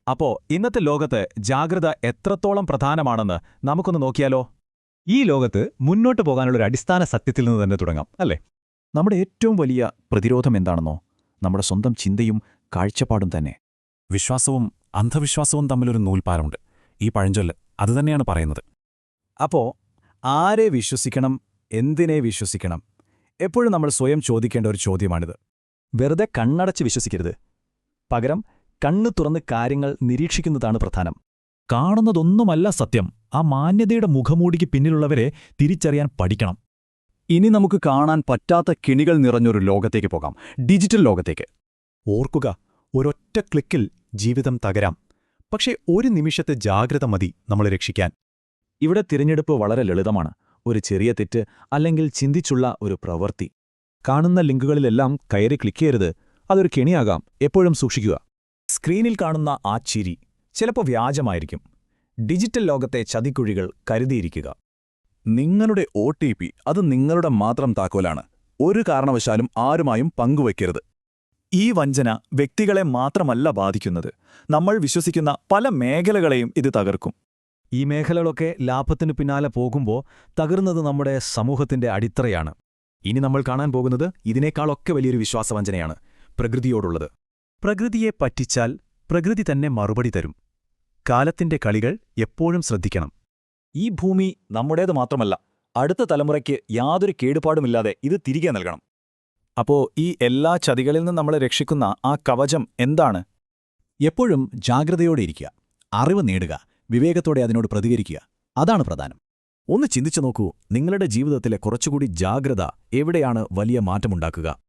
അപ്പോ ഇന്നത്തെ ലോകത്ത് ജാഗ്രത എത്രത്തോളം പ്രധാനമാണെന്ന് നമുക്കൊന്ന് നോക്കിയാലോ? ഈ ലോകത്ത് മുന്നോട്ടു പോകാനുള്ളൊരു അടിസ്ഥാന സത്യത്തിൽ നിന്ന് തന്നെ തുടങ്ങാം, അല്ലേ? നമ്മുടെ ഏറ്റവും വലിയ പ്രതിരോധം എന്താണെന്നോ? നമ്മുടെ സ്വന്തം ചിന്തയും കാഴ്ചപ്പാടും തന്നെ. വിശ്വാസവും അന്ധവിശ്വാസവും തമ്മിലൊരു നൂൽപ്പാലമുണ്ട്. ഈ പഴഞ്ചൊല്ല് അതുതന്നെയാണ് പറയുന്നത്. അപ്പോ ആരെ വിശ്വസിക്കണം, എന്തിനെ വിശ്വസിക്കണം? എപ്പോഴും നമ്മൾ സ്വയം ചോദിക്കേണ്ട ഒരു ചോദ്യമാണിത്. വെറുതെ കണ്ണടച്ച് വിശ്വസിക്കരുത്. പകരം കണ്ണു തുറന്ന് കാര്യങ്ങൾ നിരീക്ഷിക്കുന്നതാണ് പ്രധാനം. കാണുന്നതൊന്നുമല്ല സത്യം. ആ മാന്യതയുടെ മുഖമൂടിക്ക് പിന്നിലുള്ളവരെ തിരിച്ചറിയാൻ പഠിക്കണം. ഇനി നമുക്ക് കാണാൻ പറ്റാത്ത കിണികൾ നിറഞ്ഞൊരു ലോകത്തേക്ക് പോകാം, ഡിജിറ്റൽ ലോകത്തേക്ക്. ഓർക്കുക, ഒരൊറ്റ ക്ലിക്കിൽ ജീവിതം തകരാം. പക്ഷേ ഒരു നിമിഷത്തെ ജാഗ്രത മതി നമ്മളെ രക്ഷിക്കാൻ. ഇവിടെ തിരഞ്ഞെടുപ്പ് വളരെ ലളിതമാണ്. ഒരു ചെറിയ തെറ്റ് അല്ലെങ്കിൽ ചിന്തിച്ചുള്ള ഒരു പ്രവൃത്തി. കാണുന്ന ലിങ്കുകളിലെല്ലാം കയറി ക്ലിക്ക് ചെയ്യരുത്. അതൊരു കെണിയാകാം. എപ്പോഴും സൂക്ഷിക്കുക. സ്ക്രീനിൽ കാണുന്ന ആ ചിരി ചിലപ്പോൾ വ്യാജമായിരിക്കും. ഡിജിറ്റൽ ലോകത്തെ ചതിക്കുഴികൾ കരുതിയിരിക്കുക. നിങ്ങളുടെ OTP അത് നിങ്ങളുടെ മാത്രം താക്കോലാണ്. ഒരു കാരണവശാലും ആരുമായും പങ്കുവയ്ക്കരുത്. ഈ വഞ്ചന വ്യക്തികളെ മാത്രമല്ല ബാധിക്കുന്നത്, നമ്മൾ വിശ്വസിക്കുന്ന പല മേഖലകളെയും ഇത് തകർക്കും. ഈ മേഖലകളൊക്കെ ലാഭത്തിനു പിന്നാലെ പോകുമ്പോൾ തകർന്നത് നമ്മുടെ സമൂഹത്തിന്റെ അടിത്തറയാണ്. ഇനി നമ്മൾ കാണാൻ പോകുന്നത് ഇതിനേക്കാളൊക്കെ വലിയൊരു വിശ്വാസവഞ്ചനയാണ്, പ്രകൃതിയോടുള്ളത്. പ്രകൃതിയെ പറ്റിച്ചാൽ പ്രകൃതി തന്നെ മറുപടി തരും. കാലത്തിന്റെ കളികൾ എപ്പോഴും ശ്രദ്ധിക്കണം. ഈ ഭൂമി നമ്മുടേത് മാത്രമല്ല, അടുത്ത തലമുറയ്ക്ക് യാതൊരു കേടുപാടുമില്ലാതെ ഇത് തിരികെ നൽകണം. അപ്പോ ഈ എല്ലാ ചതികളിൽ നിന്ന് നമ്മളെ രക്ഷിക്കുന്ന ആ കവചം എന്താണ്? എപ്പോഴും ജാഗ്രതയോടെ ഇരിക്കുക, അറിവ് നേടുക, വിവേകത്തോടെ അതിനോട് പ്രതികരിക്കുക. അതാണ് പ്രധാനം. ഒന്ന് ചിന്തിച്ചു നോക്കൂ, നിങ്ങളുടെ ജീവിതത്തിലെ കുറച്ചുകൂടി ജാഗ്രത എവിടെയാണ് വലിയ മാറ്റമുണ്ടാക്കുക?